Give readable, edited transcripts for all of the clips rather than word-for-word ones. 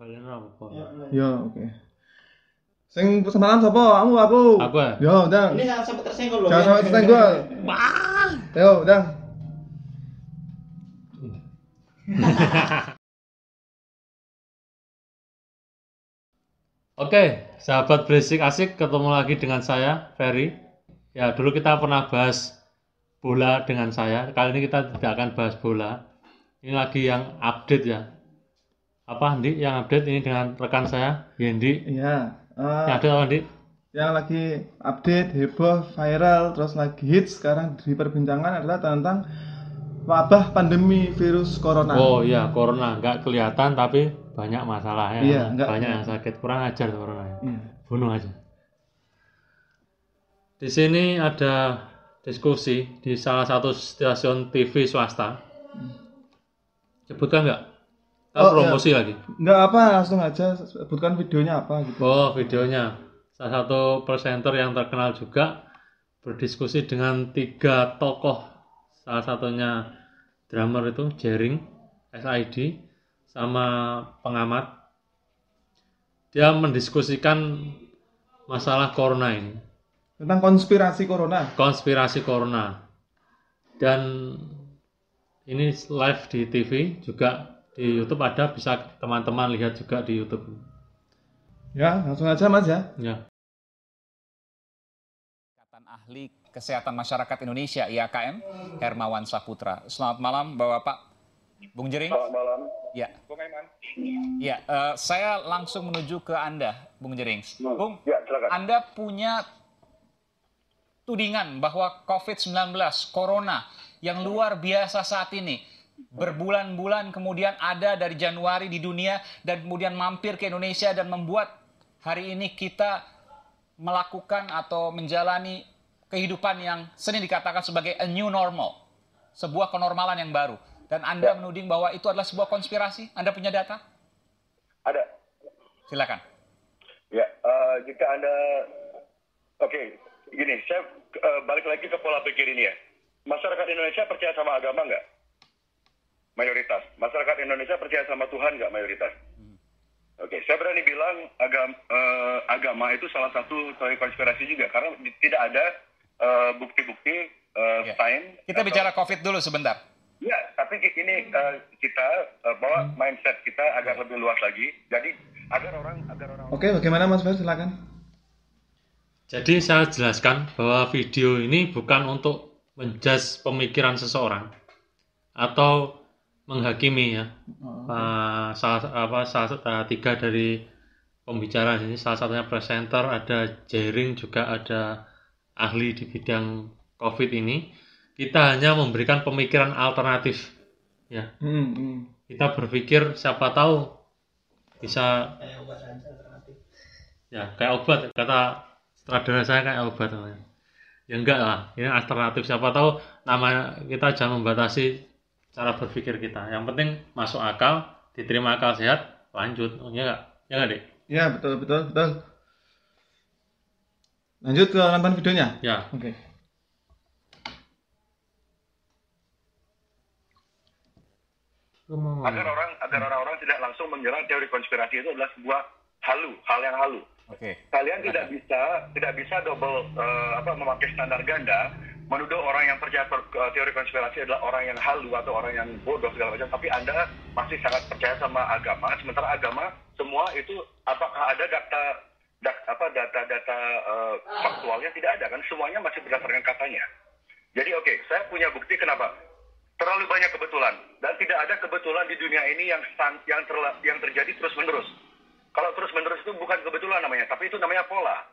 Kalian apa? Yo, oke. Sing semalam sapa? Kamu aku. Aku ya? Yo, Dang. Ini jangan sampai tersenggol loh. Jangan sampai tersenggol. Yo, Dang. Oke, sahabat berisik asik, ketemu lagi dengan saya, Ferry. Ya, dulu kita pernah bahas bola dengan saya. Kali ini kita tidak akan bahas bola. Ini lagi yang update ya. Apa, Andi? Yang update ini dengan rekan saya, Yendi. Iya. Yang update apa, Andi? Yang lagi update, heboh, viral, terus lagi hits sekarang diperbincangkan adalah tentang wabah pandemi virus corona. Oh iya, corona. Nggak kelihatan tapi banyak masalahnya. Iya, nggak banyak yang kelihatan. sakit. Kurang ajar tuh corona. Iya. Bunuh aja. Di sini ada diskusi di salah satu stasiun TV swasta. Sebutkan nggak? Kita promosi lagi. Nggak apa, langsung aja sebutkan videonya apa gitu. Oh, videonya. Salah satu presenter yang terkenal juga berdiskusi dengan 3 tokoh. Salah satunya drummer itu Jering, SID, sama pengamat. Dia mendiskusikan masalah corona ini. Tentang konspirasi corona. Konspirasi corona. Dan ini live di TV, juga di YouTube ada, bisa teman-teman lihat juga di YouTube. Ya, langsung aja Mas ya. Ya. Ikatan Ahli Kesehatan Masyarakat Indonesia IAKM, Hermawan Saputra. Selamat malam Bapak-Bapak. Bung Jering. Selamat malam. Ya. Bung Aiman. Ya, saya langsung menuju ke Anda, Bung Jering. Bung, Ya, silakan. Anda punya tudingan bahwa COVID-19, Corona yang luar biasa saat ini, berbulan-bulan kemudian ada dari Januari di dunia dan kemudian mampir ke Indonesia dan membuat hari ini kita melakukan atau menjalani kehidupan yang sering dikatakan sebagai a new normal, sebuah kenormalan yang baru. Dan Anda menuding bahwa itu adalah sebuah konspirasi? Anda punya data? Ada. Silakan. Ya, jika Anda... Oke, gini, saya balik lagi ke pola pikir ini ya. Masyarakat Indonesia percaya sama agama nggak? Mayoritas. Masyarakat Indonesia percaya sama Tuhan nggak? Mayoritas. Oke, saya berani bilang agama itu salah satu teori konspirasi juga. Karena tidak ada bukti-bukti sains. Kita bicara COVID dulu sebentar. Ya, tapi ini kita bawa mindset kita agar lebih luas lagi. Jadi agar orang Oke, bagaimana Mas Fer? Silakan. Jadi saya jelaskan bahwa video ini bukan untuk menjudge pemikiran seseorang atau menghakimi ya. Salah 3 dari pembicara ini, salah satunya presenter, ada Jering, juga ada ahli di bidang COVID ini. Kita hanya memberikan pemikiran alternatif ya. Kita berpikir siapa tahu bisa ya kayak obat, kata sutradara saya kayak obat namanya. Ya enggak lah, ini alternatif, siapa tahu. Nama kita jangan membatasi cara berpikir kita. Yang penting masuk akal, diterima akal sehat, lanjut. Ya enggak? Ya enggak, Dek? Ya, betul. Lanjut ke nonton videonya. Ya. Oke. agar orang-orang tidak langsung mengira teori konspirasi itu adalah sebuah hal yang halu. Oke. Kalian tidak bisa double memakai standar ganda menuduh orang yang percaya teori konspirasi adalah orang yang halu atau orang yang bodoh segala macam, tapi Anda masih sangat percaya sama agama, sementara agama semua itu apakah ada data faktualnya? Tidak ada kan, semuanya masih berdasarkan katanya. Jadi oke, saya punya bukti kenapa terlalu banyak kebetulan, dan tidak ada kebetulan di dunia ini yang terjadi terus-menerus. Kalau terus-menerus itu bukan kebetulan namanya, tapi itu namanya pola.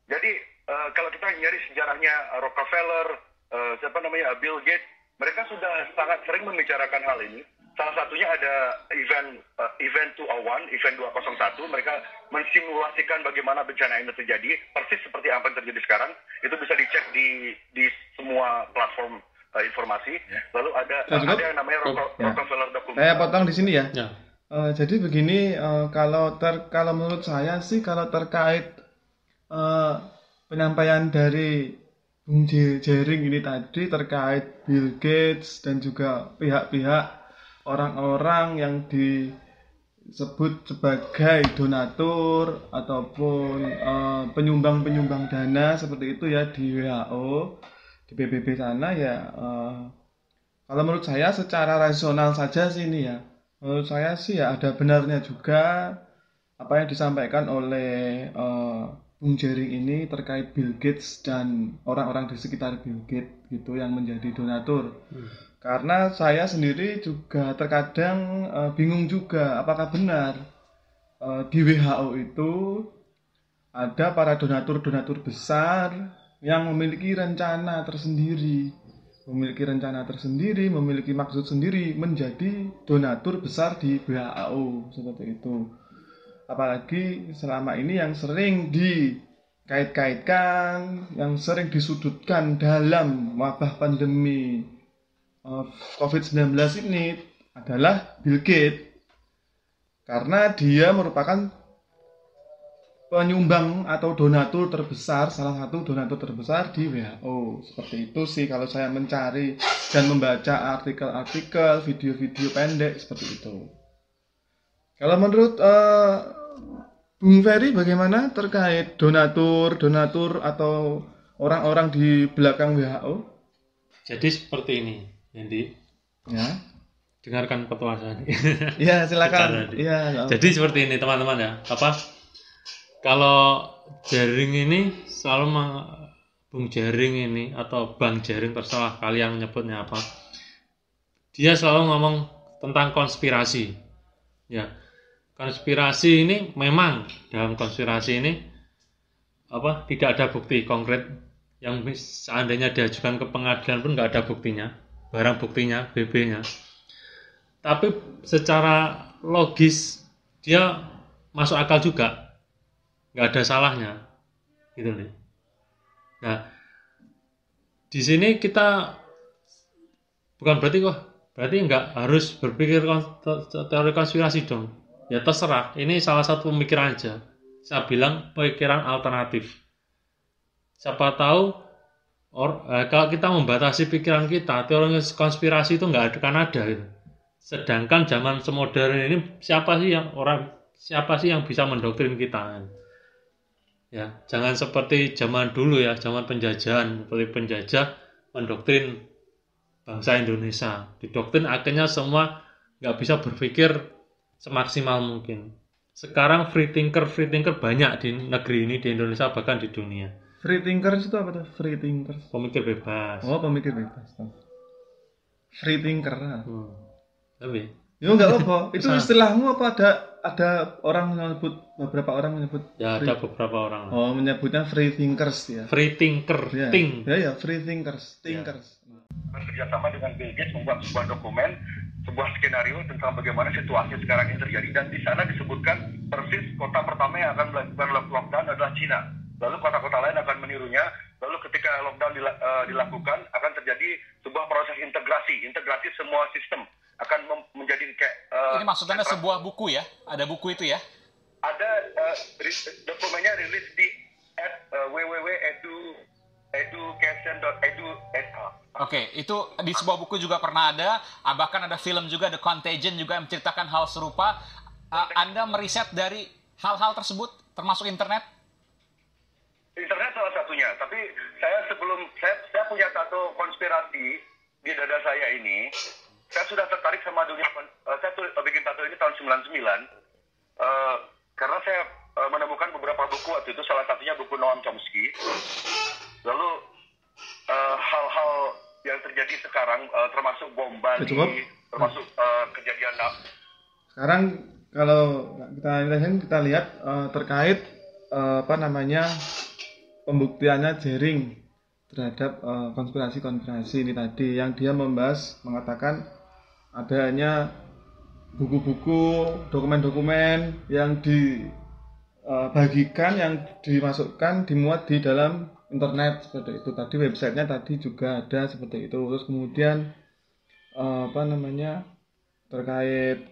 Jadi kalau kita nyari sejarahnya Rockefeller, Bill Gates, mereka sudah sangat sering membicarakan hal ini. Salah satunya ada event 201, mereka mensimulasikan bagaimana bencana ini terjadi, persis seperti apa yang terjadi sekarang. Itu bisa dicek di semua platform informasi. Lalu ada yang namanya Rockefeller Document. Saya potong di sini ya. Ya. Jadi begini, kalau menurut saya sih, kalau terkait penyampaian dari Bung Jering ini tadi terkait Bill Gates dan juga pihak-pihak orang-orang yang disebut sebagai donatur ataupun penyumbang-penyumbang dana seperti itu ya di WHO, di PBB sana ya. Kalau menurut saya secara rasional saja sih ini ya, menurut saya sih ya ada benarnya juga apa yang disampaikan oleh Bung Jering ini terkait Bill Gates dan orang-orang di sekitar Bill Gates gitu yang menjadi donatur. Karena saya sendiri juga terkadang bingung juga apakah benar di WHO itu ada para donatur-donatur besar yang memiliki rencana tersendiri, memiliki maksud sendiri menjadi donatur besar di WHO seperti itu. Apalagi selama ini yang sering dikait-kaitkan, yang sering disudutkan dalam wabah pandemi COVID-19 ini adalah Bill Gates, karena dia merupakan penyumbang atau donatur terbesar, salah satu donatur terbesar di WHO. Seperti itu sih kalau saya mencari dan membaca artikel-artikel, video-video pendek seperti itu. Kalau menurut Bung Ferry bagaimana terkait donatur atau orang-orang di belakang WHO? Jadi seperti ini, Yendi. Ya. Dengarkan petua saya. Ya, silakan. Ya. Jadi seperti ini teman-teman ya. Kalau Jering ini selalu Bung Jering ini atau Bang Jering, terserah kalian nyebutnya apa. Dia selalu ngomong tentang konspirasi. Ya. Konspirasi ini memang dalam konspirasi ini tidak ada bukti konkret yang seandainya diajukan ke pengadilan pun nggak ada buktinya, barang buktinya, BB-nya. Tapi secara logis dia masuk akal juga, nggak ada salahnya, gitu nih. Nah, di sini kita bukan berarti nggak harus berpikir teori konspirasi dong. Ya terserah, ini salah satu pemikiran aja. Saya bilang pemikiran alternatif. Siapa tahu kalau kita membatasi pikiran kita, teori konspirasi itu nggak akan ada gitu. Sedangkan zaman semodern ini siapa sih yang bisa mendoktrin kita? Ya, jangan seperti zaman dulu ya, zaman penjajahan, seperti penjajah mendoktrin bangsa Indonesia. Didoktrin akhirnya semua nggak bisa berpikir semaksimal mungkin. Sekarang free thinker banyak di negeri ini, di Indonesia, bahkan di dunia. Free thinkers itu apa tuh? Free thinkers? Pemikir bebas. Oh, pemikir bebas. Free thinker. Tapi ya nggak apa. Itu istilahmu apa ada orang menyebut, beberapa orang menyebut? Ya ada beberapa orang. Oh, menyebutnya free thinkers ya. Free thinker, ya. Ya, free thinkers. Bekerjasama dengan Bill Gates membuat sebuah dokumen, sebuah skenario tentang bagaimana situasi sekarang ini terjadi, dan di sana disebutkan persis kota pertama yang akan melakukan lockdown adalah Cina. Lalu kota-kota lain akan menirunya. Lalu ketika lockdown dilakukan akan terjadi sebuah proses integrasi semua sistem akan menjadi kayak. Ini maksudnya sebuah buku ya? Ada buku itu ya? Ada dokumennya rilis di www.education.edu. Oke, itu di sebuah buku juga pernah ada, bahkan ada film juga, The Contagion juga yang menceritakan hal serupa. Anda meriset dari hal-hal tersebut, termasuk internet? Internet salah satunya, tapi saya punya satu konspirasi di dada saya ini. Saya sudah tertarik sama dunia, saya bikin tato ini tahun 99, karena saya menemukan beberapa buku waktu itu, salah satunya buku Noam Chomsky. Lalu hal-hal yang terjadi sekarang, termasuk bom Bali, termasuk kejadian. Sekarang kalau kita lihat terkait pembuktiannya Jering terhadap konspirasi ini tadi, yang dia mengatakan adanya buku-buku, dokumen-dokumen yang dibagikan, yang dimuat di dalam internet seperti itu. Tadi websitenya tadi juga ada seperti itu. Terus kemudian terkait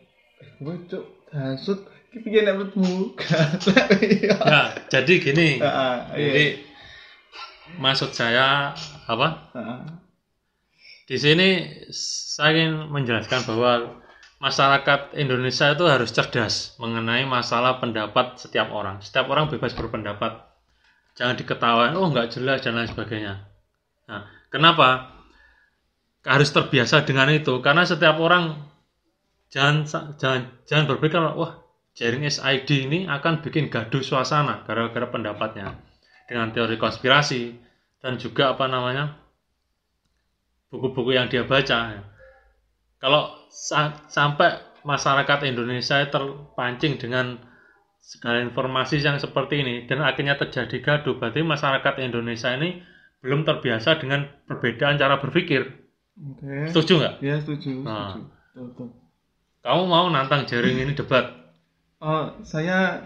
ya, jadi gini. Jadi maksud saya apa? Di sini saya ingin menjelaskan bahwa masyarakat Indonesia itu harus cerdas mengenai masalah pendapat setiap orang. Setiap orang bebas berpendapat. Jangan diketawain, oh nggak jelas dan lain sebagainya. Nah, kenapa? Harus terbiasa dengan itu, karena setiap orang jangan berpikir, wah jaring SID ini akan bikin gaduh suasana gara-gara pendapatnya dengan teori konspirasi dan juga buku-buku yang dia baca. Kalau sampai masyarakat Indonesia terpancing dengan segala informasi yang seperti ini dan akhirnya terjadi gaduh, berarti masyarakat Indonesia ini belum terbiasa dengan perbedaan cara berpikir. Oke. Setuju nggak? Ya, setuju. Nah. Betul. Kamu mau nantang jaring ini debat? Oh, saya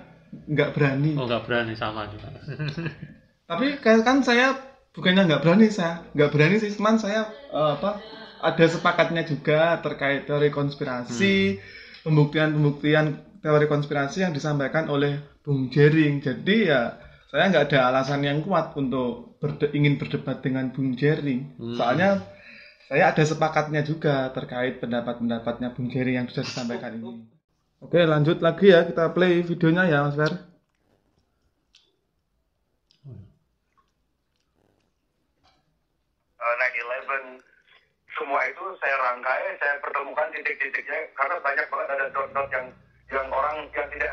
nggak berani. Oh, nggak berani, sama juga. Tapi kan saya bukannya nggak berani sih, cuman saya ada sepakatnya juga terkait teori konspirasi, pembuktian teori konspirasi yang disampaikan oleh Bung Jering. Jadi ya saya nggak ada alasan yang kuat untuk ingin berdebat dengan Bung Jering. Soalnya saya ada sepakatnya juga terkait pendapat-pendapatnya Bung Jering yang sudah disampaikan ini. Oke, lanjut lagi ya, kita play videonya ya Mas Fer. 9/11 semua itu saya rangkai, saya pertemukan titik-titiknya karena banyak banget ada dot-dot yang orang yang tidak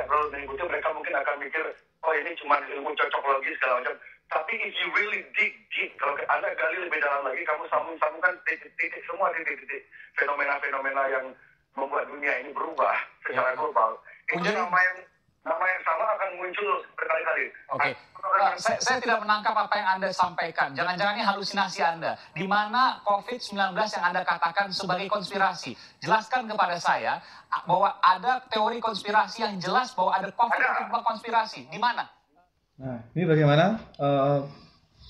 perlu mengikuti, mereka mungkin akan mikir oh ini cuma ilmu cocok logis segala macam. Tapi if you really dig deep, kalau Anda gali lebih dalam lagi, kamu sambung-sambungkan titik-titik, semua titik-titik fenomena-fenomena yang membuat dunia ini berubah secara global. Itu nama yang sama akan muncul berkali-kali. Oke. Saya tidak menangkap apa yang Anda sampaikan. Jangan-jangan ini halusinasi Anda. Di mana COVID-19 yang Anda katakan sebagai konspirasi. Jelaskan kepada saya bahwa ada teori konspirasi yang jelas bahwa ada COVID itu konspirasi. Di mana? Nah, ini bagaimana?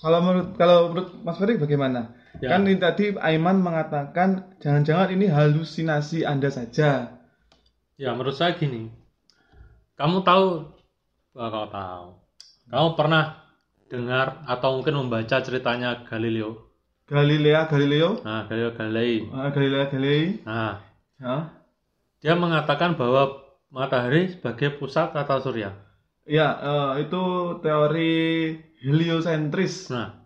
Kalau menurut Mas Ferry bagaimana? Ya. Kan ini tadi Aiman mengatakan jangan-jangan ini halusinasi Anda saja. Ya, menurut saya gini. Kamu pernah dengar atau mungkin membaca ceritanya Galileo? Galileo? Nah, Galileo Galilei. Galilei. Nah, Ya. dia mengatakan bahwa matahari sebagai pusat tata surya. Ya, itu teori heliosentris. Nah,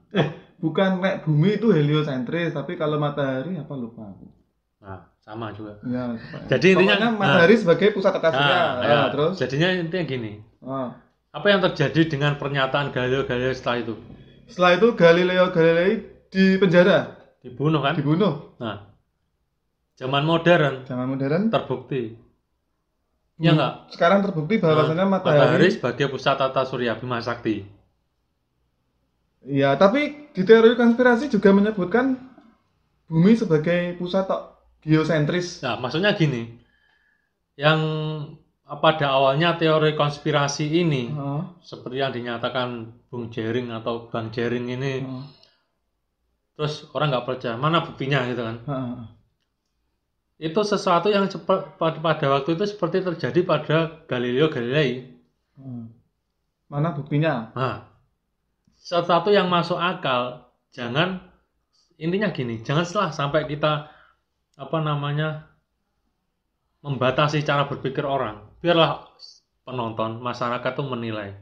Bukan kayak bumi itu heliosentris, tapi kalau matahari apa lupa aku. nah sama juga. Ya, Jadi intinya pokoknya matahari sebagai pusat tata surya. ya, Terus jadinya intinya gini. ah. Apa yang terjadi dengan pernyataan Galileo Galilei setelah itu? Setelah itu Galileo Galilei di penjara, Dibunuh kan? dibunuh. Nah, zaman modern terbukti. Ya enggak? Sekarang terbukti bahwasannya matahari sebagai pusat tata surya Bima Sakti. Ya, tapi di teori konspirasi juga menyebutkan bumi sebagai pusat geosentris. Nah, maksudnya gini. Yang pada awalnya teori konspirasi ini seperti yang dinyatakan Bung Jering atau Bang Jering ini, terus orang nggak percaya, mana buktinya gitu kan? Itu sesuatu yang pada waktu itu seperti terjadi pada Galileo Galilei. Mana buktinya? Nah, sesuatu yang masuk akal. Intinya gini, jangan sampai kita membatasi cara berpikir orang. Biarlah penonton, masyarakat tuh menilai.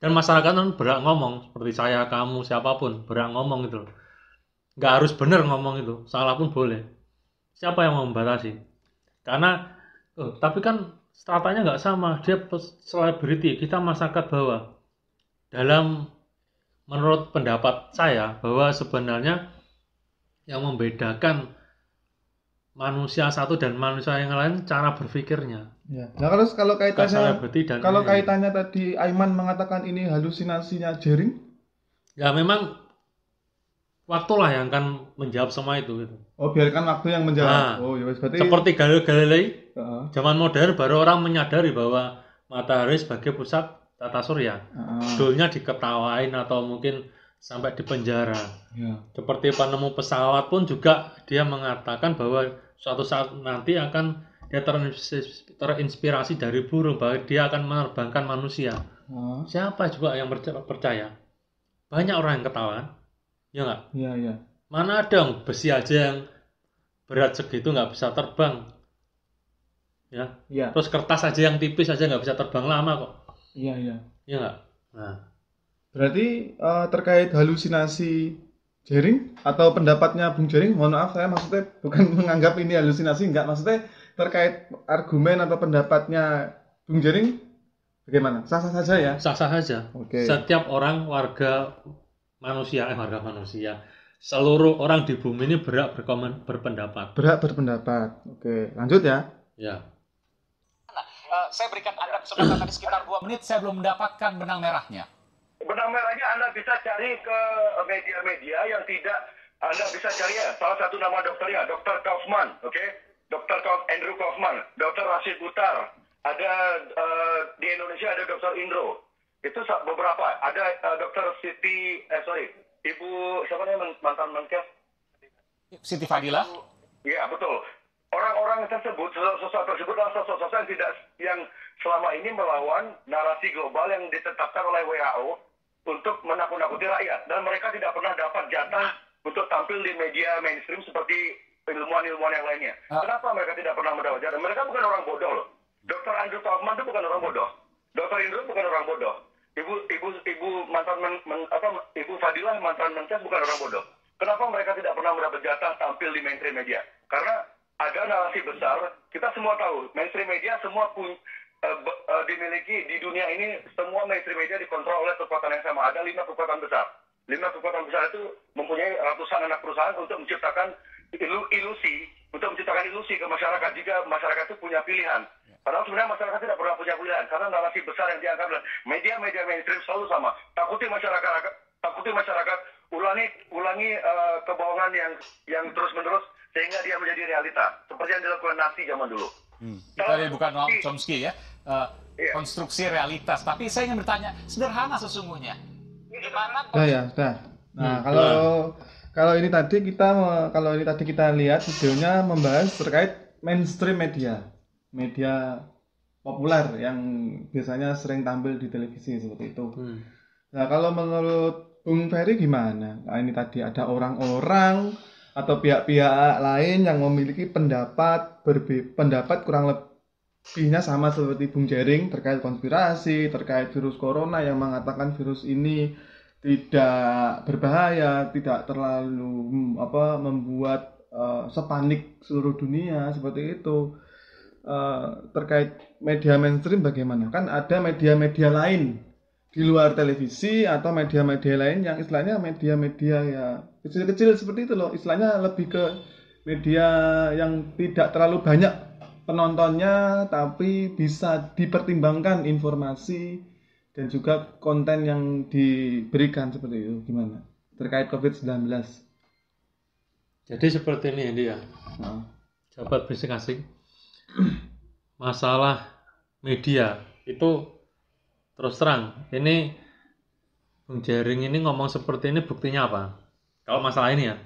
Dan masyarakat kan berhak ngomong, seperti saya, kamu, siapapun berhak ngomong gitu. Nggak harus benar ngomong itu, salah pun boleh. Siapa yang mau membatasi? Karena, tapi kan stratanya nggak sama. Dia selebriti, kita masyarakat bawah. Menurut pendapat saya, bahwa sebenarnya yang membedakan manusia satu dan manusia yang lain cara berpikirnya. Ya. Nah, kalau kaitannya tadi Aiman mengatakan ini halusinasinya Jering? Ya memang waktulah yang akan menjawab semua itu gitu. Oh, biarkan waktu yang menjawab. Nah, ya berarti seperti Galileo Galilei, zaman modern baru orang menyadari bahwa matahari sebagai pusat tata surya. Dulunya diketawain atau mungkin sampai di penjara. Ya. Seperti penemu pesawat pun juga dia mengatakan bahwa suatu saat nanti akan dia terinspirasi dari burung, bahwa dia akan menerbangkan manusia. Siapa juga yang percaya? Banyak orang yang ketawa, ya nggak? Iya. Mana ada besi aja yang berat segitu nggak bisa terbang. ya. Iya. Terus kertas aja yang tipis aja nggak bisa terbang lama kok. Iya, iya. Iya nggak? Nah, Berarti terkait halusinasi Jering atau pendapatnya Bung Jering, mohon maaf saya maksudnya bukan menganggap ini halusinasi, enggak, maksudnya terkait argumen atau pendapatnya Bung Jering bagaimana? Sah-sah saja ya? sah-sah saja. Oke. Setiap orang warga manusia, seluruh orang di bumi ini berhak berpendapat. Berhak berpendapat. Oke, lanjut ya. Ya. Saya berikan Anda kesempatan tadi sekitar 2 menit, saya belum mendapatkan benang merahnya. Benang merahnya Anda bisa cari ke media-media yang tidak, Anda bisa cari ya, salah satu nama dokternya, Dr. Kaufman, oke? Andrew Kaufman, Dr. Rashid Butar, ada di Indonesia ada Dr. Indro, itu beberapa, ada Dr. Ibu, siapa namanya mantan Menkes? Siti Fadila. Iya, betul. Orang-orang tersebut, sosok tersebut adalah sosok-sosok yang selama ini melawan narasi global yang ditetapkan oleh WHO untuk menakut-nakuti rakyat, dan mereka tidak pernah dapat jatah untuk tampil di media mainstream seperti ilmuwan-ilmuwan yang lainnya. Kenapa mereka tidak pernah mendapat jatah? Mereka bukan orang bodoh loh. Dr. Andrew Kaufman itu bukan orang bodoh. Dr. Indro bukan orang bodoh. Ibu mantan Ibu Fadilah mantan Menkes bukan orang bodoh. Kenapa mereka tidak pernah mendapat jatah tampil di mainstream media? Karena ada narasi besar. Kita semua tahu mainstream media semua dimiliki di dunia ini, semua mainstream media dikontrol oleh kekuatan yang sama. Ada 5 kekuatan besar. 5 kekuatan besar itu mempunyai ratusan anak perusahaan untuk menciptakan ilusi ke masyarakat jika masyarakat itu punya pilihan. Padahal sebenarnya masyarakat tidak pernah punya pilihan karena narasi besar yang dianggap media-media mainstream selalu sama. Takuti masyarakat, ulangi kebohongan yang terus-menerus sehingga dia menjadi realita. Seperti yang dilakukan Nazi zaman dulu. Kita bukan Noam Chomsky ya. Konstruksi realitas. Tapi saya ingin bertanya, sederhana sesungguhnya. Gimana? Nah, kalau ini tadi kita lihat videonya membahas terkait mainstream media populer yang biasanya sering tampil di televisi seperti itu. Nah, kalau menurut Bung Ferry gimana? Nah, ini tadi ada orang-orang atau pihak-pihak lain yang memiliki pendapat kurang lebihnya sama seperti Bung Jering terkait konspirasi, terkait virus corona yang mengatakan virus ini tidak berbahaya, tidak terlalu membuat sepanik seluruh dunia seperti itu. Terkait media mainstream bagaimana? Kan ada media-media lain di luar televisi atau media-media lain yang istilahnya media-media ya kecil-kecil seperti itu loh, istilahnya lebih ke media yang tidak terlalu banyak penontonnya tapi bisa dipertimbangkan informasi dan juga konten yang diberikan seperti itu. Gimana terkait COVID-19? Jadi seperti ini dia. Sahabat Bisik Asik, masalah media itu terus terang, ini Bung Jering ini ngomong seperti ini buktinya apa? Kalau masalah ini ya.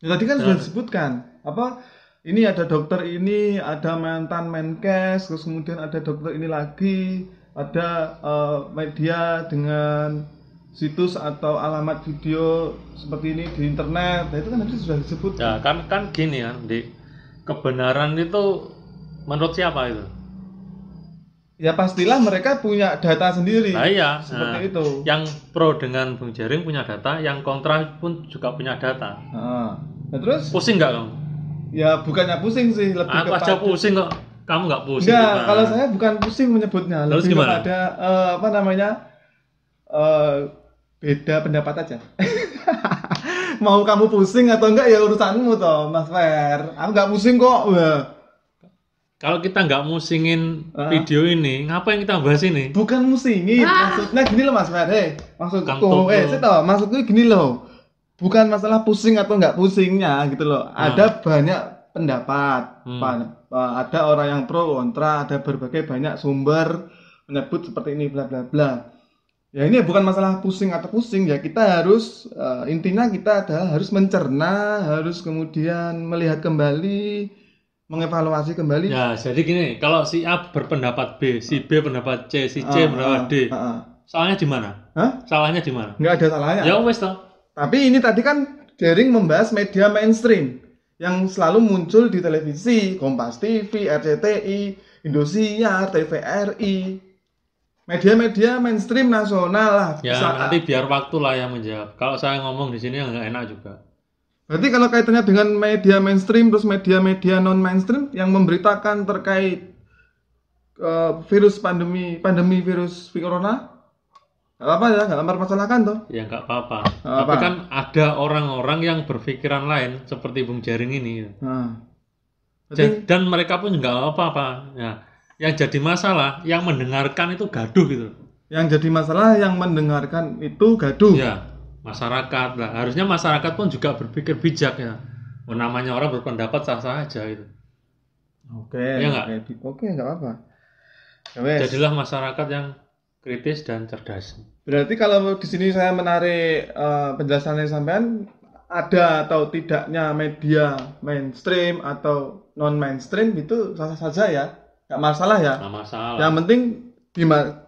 Tadi kan sudah disebutkan, ini ada dokter ini, ada mantan Menkes, terus kemudian ada dokter ini lagi, ada media dengan situs atau alamat video seperti ini di internet. Nah, itu kan tadi sudah disebut. Ya, kan gini kan, kebenaran itu menurut siapa itu? Ya pastilah mereka punya data sendiri. Nah, iya. Seperti itu. Yang pro dengan Bung Jering punya data, yang kontra pun juga punya data. Nah terus? Pusing nggak kamu? Ya bukannya pusing sih, lebih aku aja pusing kok. Kamu nggak pusing? Enggak, kalau saya bukan pusing menyebutnya, terus lebih gimana? kepada beda pendapat aja. Mau kamu pusing atau enggak ya urusanmu toh, Mas Fer. Aku nggak pusing kok. Wah. Kalau kita nggak musingin video ini, ngapain kita bahas ini? Bukan musingin, maksudnya gini loh Mas Fer. Maksudku, maksudku gini loh. Bukan masalah pusing atau nggak pusingnya gitu loh. Ada banyak pendapat. Ada orang yang pro kontra, ada berbagai banyak sumber menyebut seperti ini bla bla bla. Ya ini bukan masalah pusing atau pusing ya, kita harus intinya kita adalah harus mencerna, harus kemudian melihat kembali, mengevaluasi kembali. Ya, jadi gini, kalau si A berpendapat B, si B pendapat C, si C pendapat D. Salahnya di mana? Salahnya di mana? Nggak ada salahnya. Ya wes toh. Tapi ini tadi kan Jering membahas media mainstream yang selalu muncul di televisi, Kompas TV, RCTI, Indosiar, TVRI, media-media mainstream nasional lah. Ya nanti biar waktu lah yang menjawab. Kalau saya ngomong di sini nggak enak juga. Berarti kalau kaitannya dengan media mainstream terus media-media non mainstream yang memberitakan terkait virus pandemi virus corona, nggak apa-apa ya, nggak mempermasalahkan toh? Ya nggak apa-apa. Nggak Tapi apa. kan ada orang-orang yang berpikiran lain seperti Bung Jaring ini. Nah, berarti Dan mereka pun nggak apa-apa. Ya, yang jadi masalah, yang mendengarkan itu gaduh gitu. yang jadi masalah yang mendengarkan itu gaduh. Ya, masyarakat lah. Harusnya masyarakat pun juga berpikir bijak ya. Namanya orang berpendapat sah-sah aja gitu. Oke, Iya nggak? oke, nggak apa-apa. Ya wes. Jadilah masyarakat yang kritis dan cerdas. Berarti kalau di sini saya menarik penjelasannya sampean, ada atau tidaknya media mainstream atau non mainstream itu sah-sah saja ya, nggak masalah ya. Nggak masalah. Yang penting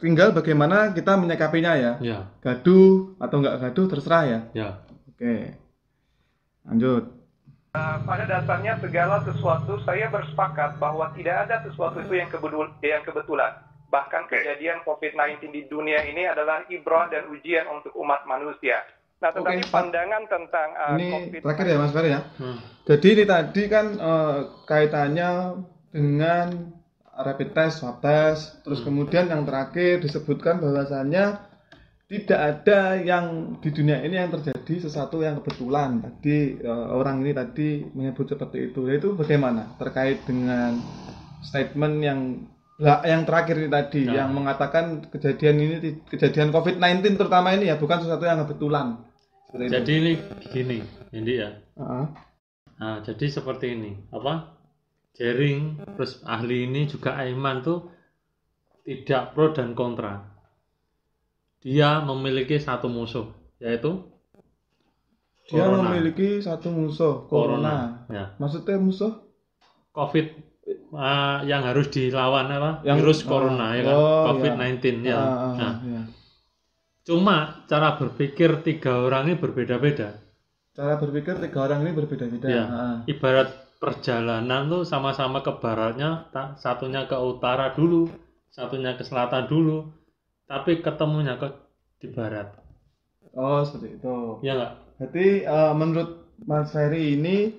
tinggal bagaimana kita menyikapinya ya. Ya, Gaduh atau nggak gaduh terserah ya. ya. Oke, lanjut. Pada dasarnya segala sesuatu saya bersepakat bahwa tidak ada sesuatu itu yang kebetulan. Bahkan kejadian COVID-19 di dunia ini adalah ibrah dan ujian untuk umat manusia. Nah, tetapi Oke, pandangan tentang Ini COVID-19 terakhir ya Mas Ferry ya. Hmm. Jadi ini tadi kan kaitannya dengan rapid test, swab test, terus kemudian yang terakhir disebutkan bahwasannya tidak ada yang di dunia ini yang terjadi sesuatu yang kebetulan. Tadi orang ini tadi menyebut seperti itu. Itu bagaimana terkait dengan statement yang terakhir ini tadi Nah. yang mengatakan kejadian COVID-19 terutama ini ya bukan sesuatu yang kebetulan. Seperti itu. Jadi ini gini ya. Heeh. Nah, jadi seperti ini. Apa? Jaring terus ahli ini juga Aiman tuh tidak pro dan kontra. Dia memiliki satu musuh, yaitu Dia Corona. memiliki satu musuh, corona. Ya, Maksudnya musuh? COVID yang harus dilawan apa? Yang- Virus corona ya kan? oh, COVID-19 ya. Nah, ya. cuma cara berpikir tiga orang ini berbeda-beda. Cara berpikir tiga orang ini berbeda-beda. Ya. Ah. Ibarat perjalanan tuh sama-sama ke baratnya, satunya ke utara dulu, satunya ke selatan dulu, tapi ketemunya di barat. Oh, seperti itu. Ya nggak? Berarti menurut Mas Ferry ini,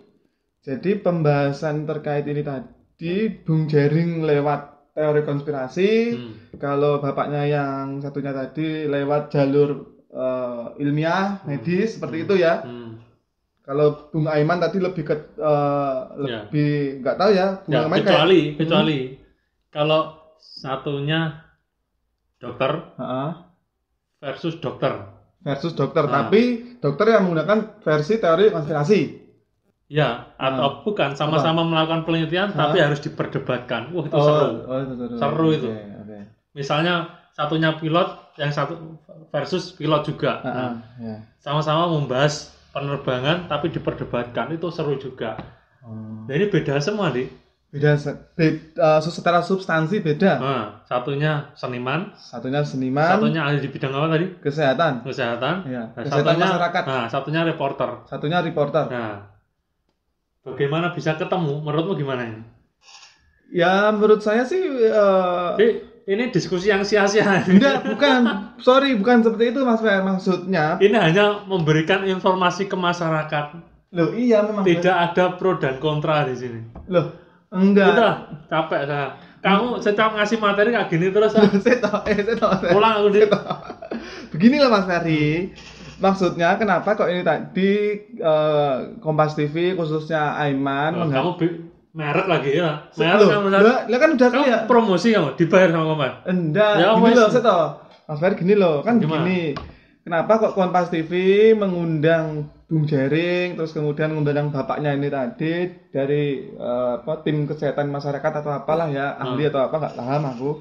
jadi pembahasan terkait ini tadi, Bung Jaring lewat teori konspirasi, kalau bapaknya yang satunya tadi lewat jalur ilmiah, medis, seperti itu ya. Kalau Bung Aiman tadi lebih ke lebih nggak tahu ya. Bung Ya, Aiman kecuali kalau satunya dokter Heeh. versus dokter. Versus dokter, Ah. tapi dokter yang menggunakan versi teori konspirasi. Ya, atau bukan sama-sama melakukan penelitian tapi harus diperdebatkan. Wah, itu seru. Itu seru. Seru itu. Oke. Misalnya satunya pilot, yang satu versus pilot juga. Nah, Ya. sama-sama membahas penerbangan tapi diperdebatkan, itu seru juga. Nah, ini beda semua, Dik. Beda secara substansi beda. Nah, satunya seniman, Satunya seniman, satunya ahli di bidang apa tadi? kesehatan. Kesehatan. Iya, Nah, kesehatan satunya, masyarakat. Nah, satunya reporter. Satunya reporter. Nah, bagaimana bisa ketemu? Menurutmu gimana ini? Ya menurut saya sih Jadi, ini diskusi yang sia-sia. enggak, bukan. Sorry, bukan seperti itu Mas Fer. Maksudnya, Ini hanya memberikan informasi ke masyarakat. loh iya memang. Tidak ada pro dan kontra di sini. Loh, enggak. Udah, capek saya. Kamu setiap ngasih materi kayak gini terus. Saya tahu. Pulang aku di. Beginilah Mas Ferry, maksudnya kenapa kok ini tadi Kompas TV khususnya Aiman Kamu merek lagi ya. Loh, Merek lah kan udah kamu kelihatan. promosi kamu dibayar sama Kompas. Enggak, Ya, gini wes. loh, saya tahu. Mas Ferry gini loh, kan Gimana? gini. Kenapa kok Kompas TV mengundang Bung Jaring, terus kemudian mengundang bapaknya ini tadi dari tim kesehatan masyarakat atau apalah ya, ahli atau apa nggak paham aku.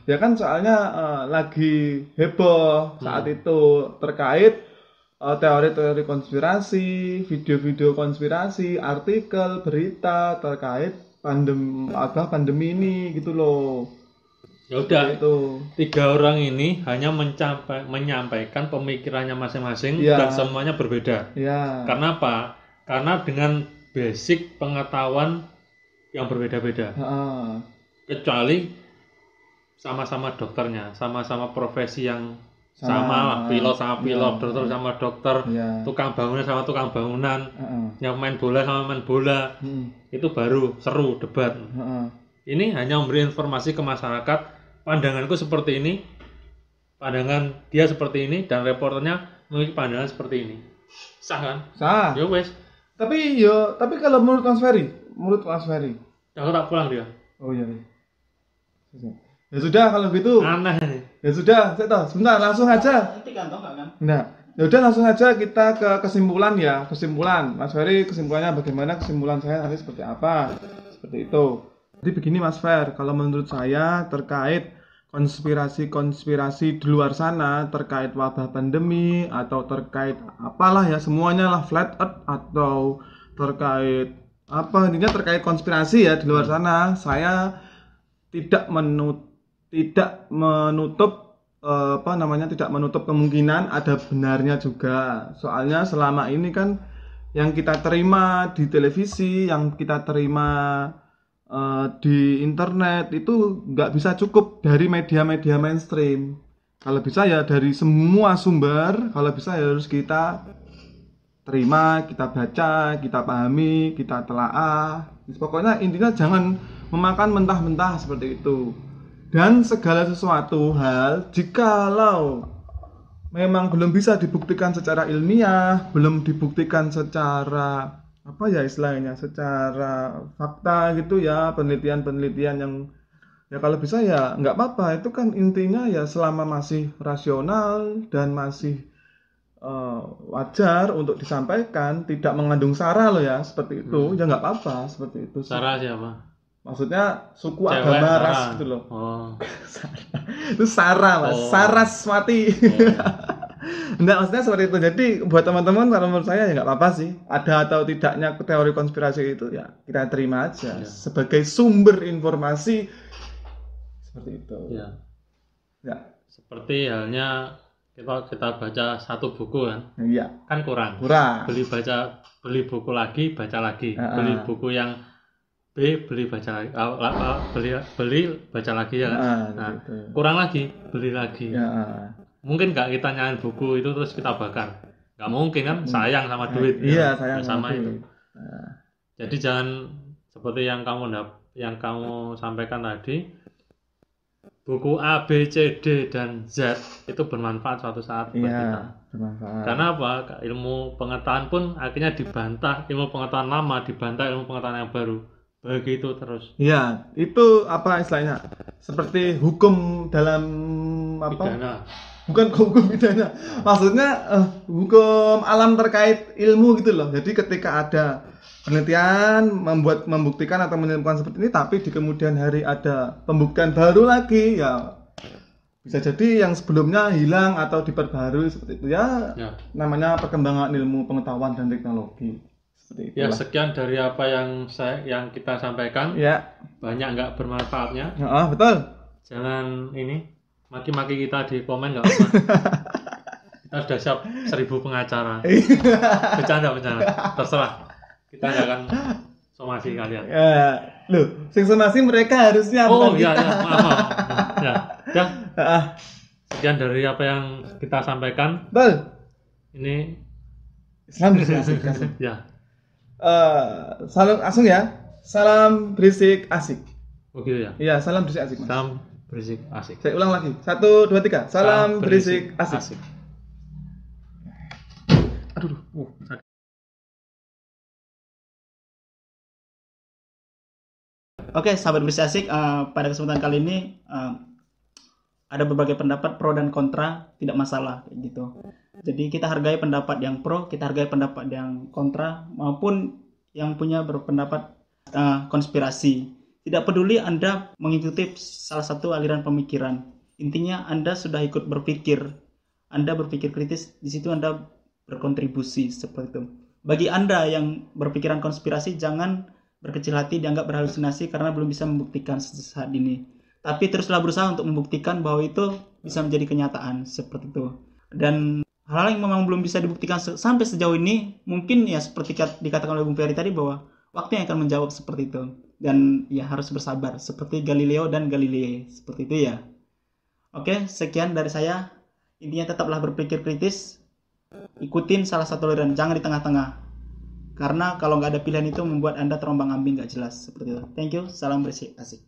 Ya kan soalnya lagi heboh saat itu terkait teori-teori konspirasi, video-video konspirasi, artikel, berita terkait pandemi ini gitu loh. Ya udah, Itu. tiga orang ini hanya menyampaikan pemikirannya masing-masing Ya. dan semuanya berbeda. Ya. Karena apa? Karena dengan basic pengetahuan yang berbeda-beda. Heeh. kecuali sama-sama dokternya, sama-sama profesi yang Sama, sama lah, pilot sama pilot, iya, dokter sama dokter, Iya. tukang bangunan sama tukang bangunan, Heeh. yang main bola sama main bola, itu baru seru debat. Heeh. Ini hanya memberi informasi ke masyarakat, pandanganku seperti ini, pandangan dia seperti ini, dan reporternya memiliki pandangan seperti ini. Sah kan? Sah. Ya wes, Tapi kalau menurut Mas Ferry. aku tak pulang dia. Oh iya. Ya sudah kalau gitu. Aneh nih. Ya sudah, saya tahu. Sebentar, langsung aja. Nah, ya udah langsung aja kita ke kesimpulan ya. Kesimpulan, Mas Ferry, kesimpulannya bagaimana? Kesimpulan saya nanti seperti apa? Seperti itu. Jadi begini Mas Fer, kalau menurut saya terkait konspirasi di luar sana terkait wabah pandemi atau terkait apalah ya semuanya lah, flat earth atau terkait apa intinya terkait konspirasi ya di luar sana, saya tidak menutup tidak menutup kemungkinan ada benarnya juga. Soalnya selama ini kan yang kita terima di televisi, yang kita terima di internet itu nggak bisa cukup dari media-media mainstream. Kalau bisa ya dari semua sumber, kalau bisa ya harus kita terima, kita baca, kita pahami, kita telaah. Pokoknya intinya jangan memakan mentah-mentah seperti itu. Dan segala sesuatu hal jikalau memang belum bisa dibuktikan secara ilmiah, belum dibuktikan secara apa ya istilahnya, secara fakta gitu ya, penelitian-penelitian yang ya kalau bisa ya nggak apa-apa, itu kan intinya ya selama masih rasional dan masih wajar untuk disampaikan, tidak mengandung sara loh ya, seperti itu ya nggak apa-apa seperti itu. Sarah siapa? Maksudnya suku, Cewek, agama, Sarah. ras gitu loh. Oh. Itu Sarah Mas, Oh. Saraswati. Enggak, maksudnya seperti itu. Jadi buat teman-teman kalau menurut saya ya nggak apa-apa sih. Ada atau tidaknya teori konspirasi itu ya kita terima aja sebagai sumber informasi seperti itu. Ya. Ya. Seperti halnya kita baca satu buku kan, Iya. kan kurang. Beli buku lagi, baca lagi. Beli buku yang B, beli baca lagi. Beli baca lagi ya kan. Nah, gitu. kurang lagi, beli lagi. Ya. Mungkin nggak kita nyalain buku itu terus kita bakar? Nggak mungkin kan, sayang sama duit. Iya, ya. sayang Sama duit. itu. Jadi jangan seperti yang kamu sampaikan tadi, buku A, B, C, D, dan Z itu bermanfaat suatu saat buat kita. Iya, bermanfaat. Karena apa? Ilmu pengetahuan pun akhirnya dibantah, ilmu pengetahuan lama dibantah ilmu pengetahuan yang baru. Begitu terus. Iya, itu apa istilahnya? Seperti hukum dalam apa? Pidana. Bukan hukum pidana, maksudnya hukum alam terkait ilmu gitu loh. Jadi ketika ada penelitian membuktikan atau menemukan seperti ini, tapi di kemudian hari ada pembuktian baru lagi, ya bisa jadi yang sebelumnya hilang atau diperbarui seperti itu ya. Namanya perkembangan ilmu pengetahuan dan teknologi seperti itu. Ya, sekian dari apa yang kita sampaikan. Ya. Banyak nggak bermanfaatnya. Betul. Jangan ini maki-maki kita di komen nggak apa-apa. Kita sudah siap 1000 pengacara. Bercanda. Terserah. Kita nggak akan somasi kalian. Ya, loh, sing somasi mereka harusnya bukan iya, kita. maaf. Ya. Sekian dari apa yang kita sampaikan. Betul. Ini Islam berisik asik. ya. Salam asung ya. Salam berisik asik. Begitu ya. Iya, salam berisik asik, Mas. Salam berisik asik. Saya ulang lagi. 1 2 3. Salam berisik asik. Aduh. Oke, sahabat berisik asik, pada kesempatan kali ini ada berbagai pendapat pro dan kontra, tidak masalah kayak gitu. Jadi kita hargai pendapat yang pro, kita hargai pendapat yang kontra, maupun yang punya berpendapat konspirasi. Tidak peduli Anda mengikuti salah satu aliran pemikiran. Intinya Anda sudah ikut berpikir, Anda berpikir kritis, di situ Anda berkontribusi seperti itu. Bagi Anda yang berpikiran konspirasi, jangan berkecil hati, dianggap berhalusinasi karena belum bisa membuktikan saat ini. Tapi teruslah berusaha untuk membuktikan bahwa itu bisa menjadi kenyataan seperti itu. Dan hal-hal yang memang belum bisa dibuktikan sampai sejauh ini, mungkin ya seperti dikatakan oleh Bung Ferry tadi bahwa waktu yang akan menjawab seperti itu. dan ya harus bersabar seperti Galileo dan Galilei, seperti itu ya. Oke, sekian dari saya. Intinya tetaplah berpikir kritis, ikutin salah satu aliran, jangan di tengah-tengah. Karena kalau nggak ada pilihan itu membuat Anda terombang-ambing nggak jelas, seperti itu. Thank you, salam berisik asik.